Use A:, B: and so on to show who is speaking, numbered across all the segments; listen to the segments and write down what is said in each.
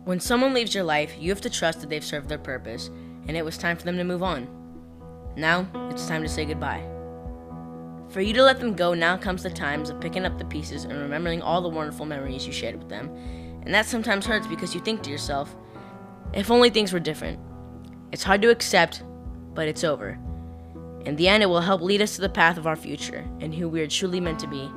A: When someone leaves your life, you have to trust that they've served their purpose, and it was time for them to move on. Now, it's time to say goodbye. For you to let them go, now comes the times of picking up the pieces and remembering all the wonderful memories you shared with them. And that sometimes hurts because you think to yourself, if only things were different. It's hard to accept, but it's over. In the end, it will help lead us to the path of our future and who we are truly meant to be.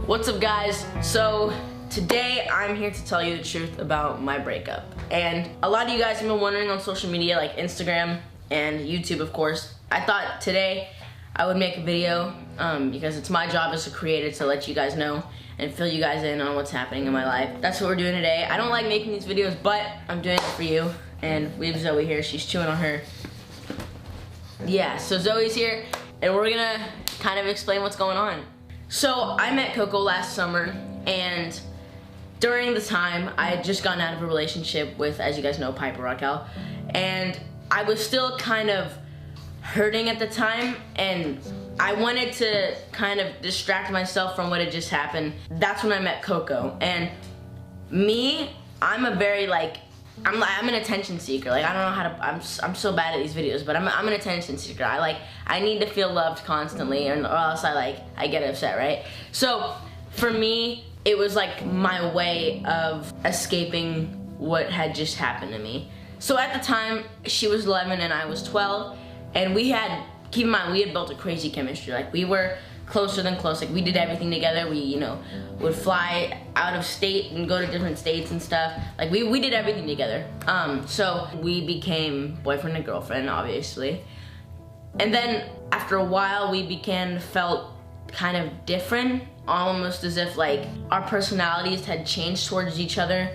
A: What's up, guys? So today I'm here to tell you the truth about my breakup. And a lot of you guys have been wondering on social media like Instagram and YouTube, of course. I thought today I would make a video because it's my job as a creator to let you guys know and fill you guys in on what's happening in my life. That's what we're doing today. I don't like making these videos, but I'm doing it for you. And we have Zoe here. She's chewing on her. Yeah, so Zoe's here and we're gonna kind of explain what's going on. So I met Coco last summer, and during the time I had just gotten out of a relationship with, as you guys know, Piper Raquel, and I was still kind of hurting at the time, and I wanted to kind of distract myself from what had just happened. That's when I met Coco. And me, I'm a very I'm an attention seeker. Like, I don't know how to, I'm so bad at these videos, but I'm an attention seeker. I need to feel loved constantly, or else I get upset, right? So for me, it was like my way of escaping what had just happened to me. So at the time, she was 11 and I was 12, and keep in mind, we had built a crazy chemistry. Like, we were closer than close. Like, we did everything together. We, would fly out of state and go to different states and stuff. Like, we did everything together. So we became boyfriend and girlfriend, obviously. And then after a while, felt kind of different, almost as if like our personalities had changed towards each other.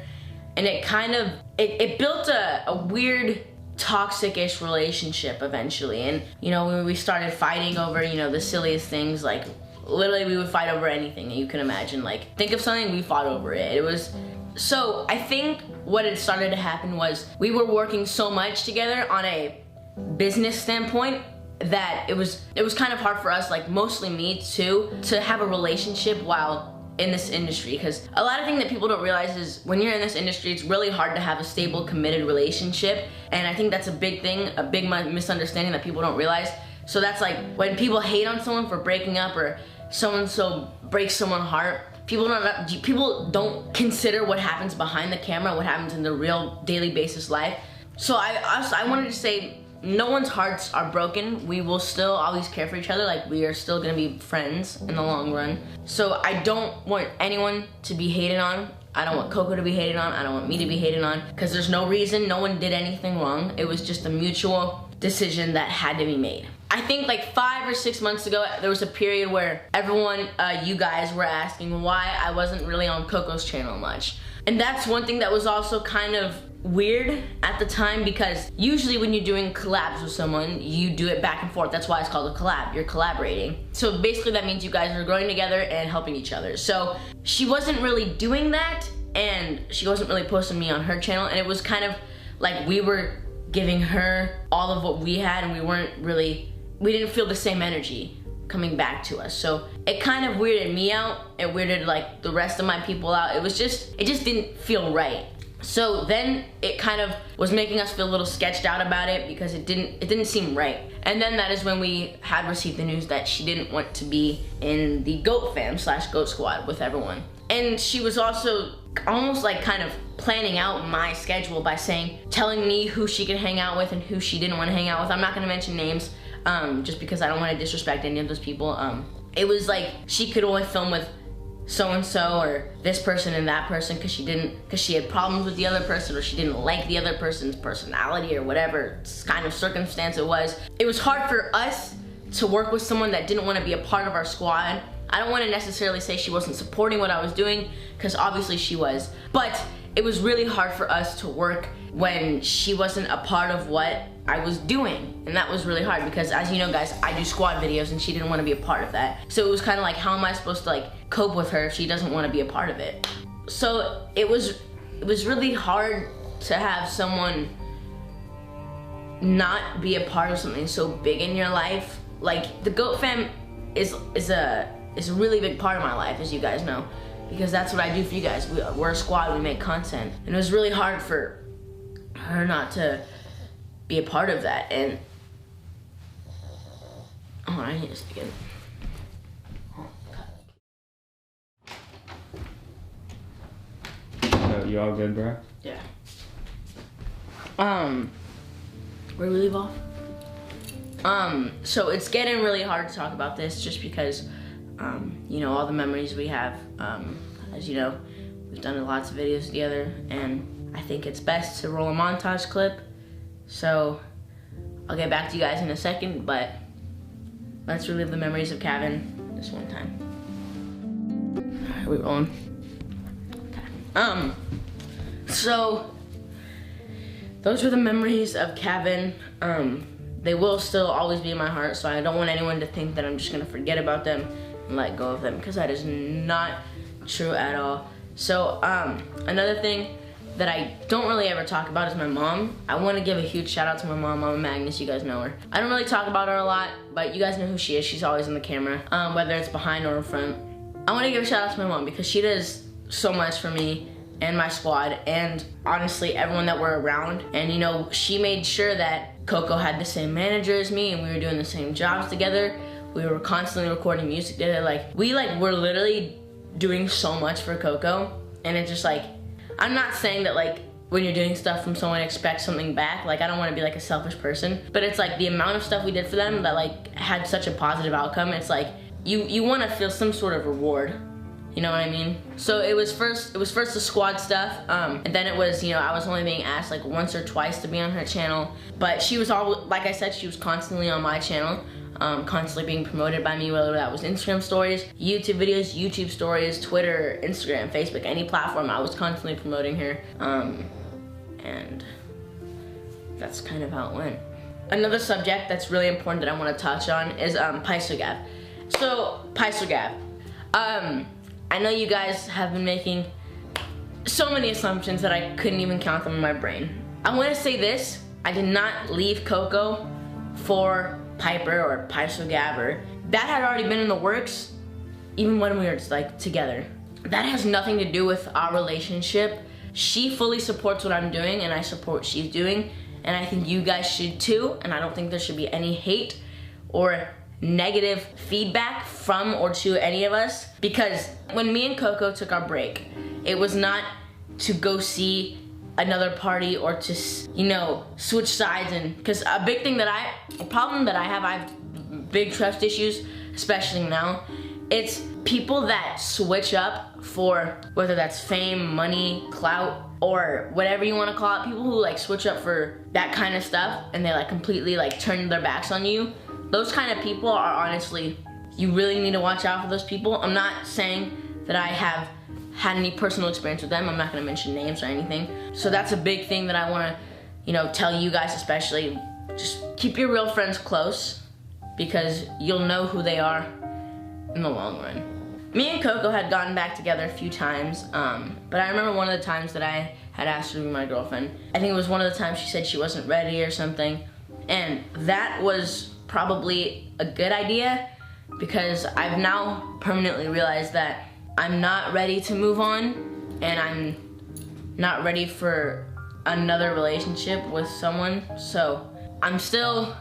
A: And it kind of, it built a weird, toxic-ish relationship eventually. And when we started fighting over the silliest things, like literally we would fight over anything that you can imagine. Like, think of something, we fought over it. So I think what had started to happen was we were working so much together on a business standpoint that it was kind of hard for us, like mostly me too, to have a relationship while in this industry. Because a lot of things that people don't realize is when you're in this industry, it's really hard to have a stable, committed relationship. And I think that's a big thing, a big misunderstanding that people don't realize. So that's like when people hate on someone for breaking up, or so breaks someone's heart, people don't consider what happens behind the camera, what happens in the real daily basis life. So I wanted to say, no one's hearts are broken. We will still always care for each other. Like, we are still gonna be friends in the long run. So I don't want anyone to be hated on. I don't want Coco to be hated on. I don't want me to be hated on, because there's no reason. No one did anything wrong. It was just a mutual decision that had to be made. I think like 5 or 6 months ago, there was a period where everyone, you guys were asking why I wasn't really on Coco's channel much. And that's one thing that was also kind of weird at the time, because usually when you're doing collabs with someone, you do it back and forth. That's why it's called a collab. You're collaborating. So basically that means you guys are growing together and helping each other. So she wasn't really doing that, and she wasn't really posting me on her channel, and it was kind of like we were giving her all of what we had, and we didn't feel the same energy coming back to us. So it kind of weirded me out. It weirded like the rest of my people out. It just didn't feel right. So then it kind of was making us feel a little sketched out about it, because it didn't seem right. And then that is when we had received the news that she didn't want to be in the GOAT fam / GOAT squad with everyone. And she was also almost like kind of planning out my schedule by telling me who she could hang out with and who she didn't want to hang out with. I'm not gonna mention names, just because I don't want to disrespect any of those people. It was like she could only film with so-and-so or this person and that person because she had problems with the other person, or she didn't like the other person's personality, or whatever kind of circumstance it was. It was hard for us to work with someone that didn't want to be a part of our squad. I don't want to necessarily say she wasn't supporting what I was doing, because obviously she was, but it was really hard for us to work when she wasn't a part of what I was doing. And that was really hard, because as you know, guys, I do squad videos and she didn't want to be a part of that. So it was kind of like, how am I supposed to cope with her if she doesn't want to be a part of it? So it was really hard to have someone not be a part of something so big in your life like the GOAT fam is a really big part of my life, as you guys know, because that's what I do for you guys. We're a squad, we make content, and it was really hard for her not to be a part of that. And oh, I need to speak it.
B: So you all good, bro?
A: Yeah. Where do we leave off? So it's getting really hard to talk about this just because, you know, all the memories we have. As you know, we've done lots of videos together, and I think it's best to roll a montage clip. So I'll get back to you guys in a second, but let's relive the memories of Gavin this one time. All right, we rolling? Okay. So those were the memories of Gavin. They will still always be in my heart, so I don't want anyone to think that I'm just gonna forget about them and let go of them, because that is not true at all. So another thing that I don't really ever talk about is my mom. I want to give a huge shout out to my mom, Mama Magnus. You guys know her. I don't really talk about her a lot, but you guys know who she is. She's always in the camera, whether it's behind or in front. I want to give a shout out to my mom because she does so much for me and my squad, and honestly everyone that we're around. And you know, she made sure that Coco had the same manager as me, and we were doing the same jobs together. We were constantly recording music together. We were literally doing so much for Coco, and it's just like, I'm not saying that like when you're doing stuff from someone, expect something back. Like, I don't want to be like a selfish person, but it's like the amount of stuff we did for them that like had such a positive outcome. It's like you want to feel some sort of reward. You know what I mean? So it was first the squad stuff, and then it was, you know, I was only being asked like once or twice to be on her channel, but she was all, like I said, she was constantly on my channel, constantly being promoted by me, whether that was Instagram stories, YouTube videos, YouTube stories, Twitter, Instagram, Facebook, any platform. I was constantly promoting her, and that's kind of how it went. Another subject that's really important that I want to touch on is Gav. So Gav. I know you guys have been making so many assumptions that I couldn't even count them in my brain. I want to say this: I did not leave Coco for Piper or Gav. That had already been in the works even when we were like together. That has nothing to do with our relationship. She fully supports what I'm doing, and I support what she's doing, and I think you guys should too. And I don't think there should be any hate or negative feedback from or to any of us, because when me and Coco took our break, it was not to go see another party or to, you know, switch sides. And because a problem that I have big trust issues, especially now. It's people that switch up for, whether that's fame, money, clout, or whatever you want to call it, people who like switch up for that kind of stuff and they like completely like turn their backs on you. Those kind of people are honestly, you really need to watch out for those people. I'm not saying that I have had any personal experience with them. I'm not gonna mention names or anything. So that's a big thing that I wanna, you know, tell you guys especially. Just keep your real friends close, because you'll know who they are in the long run. Me and Coco had gotten back together a few times, but I remember one of the times that I had asked her to be my girlfriend. I think it was one of the times she said she wasn't ready or something, and that was probably a good idea, because I've now permanently realized that I'm not ready to move on, and I'm not ready for another relationship with someone. So I'm still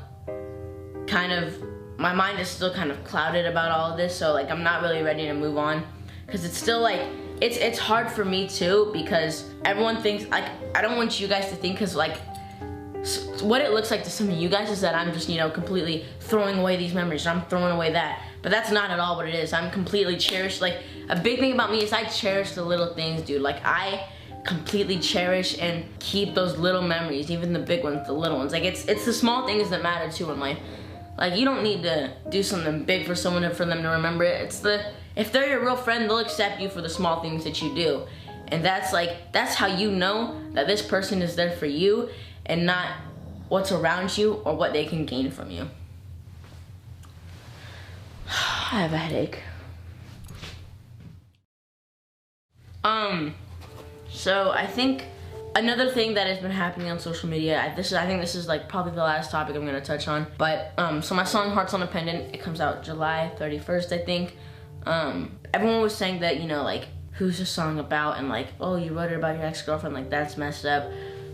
A: kind of, my mind is still kind of clouded about all of this, so like I'm not really ready to move on, because it's still like, it's hard for me too, because everyone thinks, like, I don't want you guys to think, because like, what it looks like to some of you guys is that I'm just, you know, completely throwing away these memories, or I'm throwing away that. But that's not at all what it is. I'm completely cherished. Like, a big thing about me is I cherish the little things, dude. Like, I completely cherish and keep those little memories, even the big ones, the little ones. Like, it's the small things that matter too in life. Like, you don't need to do something big for someone for them to remember it. It's if they're your real friend, they'll accept you for the small things that you do. And that's how you know that this person is there for you, and not what's around you or what they can gain from you. I have a headache. So I think Another thing that has been happening on social media, I think this is like probably the last topic I'm gonna touch on, but so my song Hearts on a Pendant, it comes out July 31st, I think. Everyone was saying that, you know, like, who's the song about, and like, oh, you wrote it about your ex-girlfriend, like, that's messed up.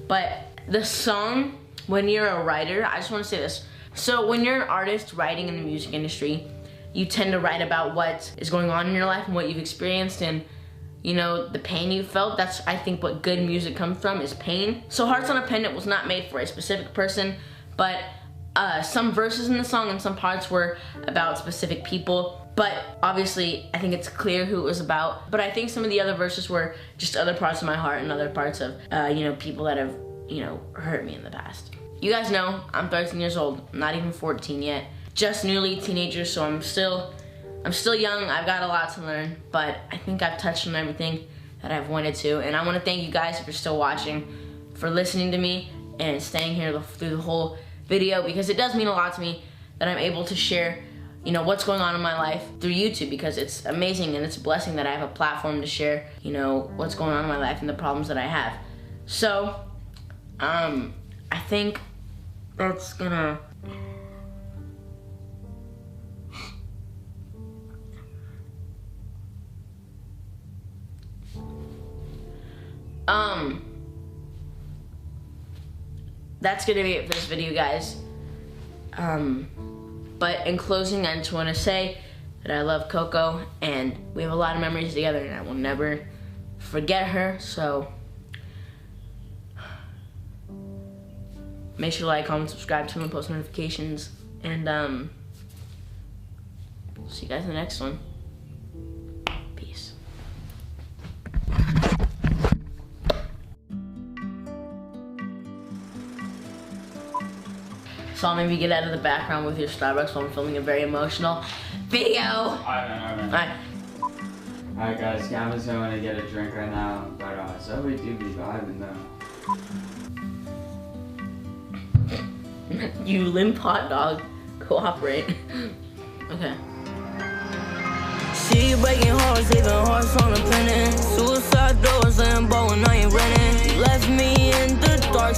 A: But the song, when you're a writer, I just want to say this. So when you're an artist writing in the music industry, you tend to write about what is going on in your life and what you've experienced and, you know, the pain you felt. That's, I think, what good music comes from, is pain. So Hearts on a Pendant was not made for a specific person, but some verses in the song and some parts were about specific people. But obviously, I think it's clear who it was about. But I think some of the other verses were just other parts of my heart and other parts of, you know, people that have, you know, hurt me in the past. You guys know, I'm 13 years old, I'm not even 14 yet. Just newly teenager, so I'm still young, I've got a lot to learn, but I think I've touched on everything that I've wanted to, and I want to thank you guys if you're still watching, for listening to me and staying here through the whole video, because it does mean a lot to me that I'm able to share, you know, what's going on in my life through YouTube, because it's amazing and it's a blessing that I have a platform to share, you know, what's going on in my life and the problems that I have. So, I think that's gonna... That's gonna be it for this video, guys. But in closing, I just want to say that I love Coco, and we have a lot of memories together, and I will never forget her. So make sure to like, comment, subscribe, turn on post notifications, and see you guys in the next one. Peace. So I'll maybe get out of the background with your Starbucks while I'm filming a very emotional video. Alright.
B: Alright guys, Gavin's going to get a drink right now, but Zoe do be vibing though.
A: You limp hot dog, cooperate. Okay.
C: See you breaking hearts, leaving hearts on a pendant. Suicide doors, Lambo, and I ain't renting. You left me in the dark.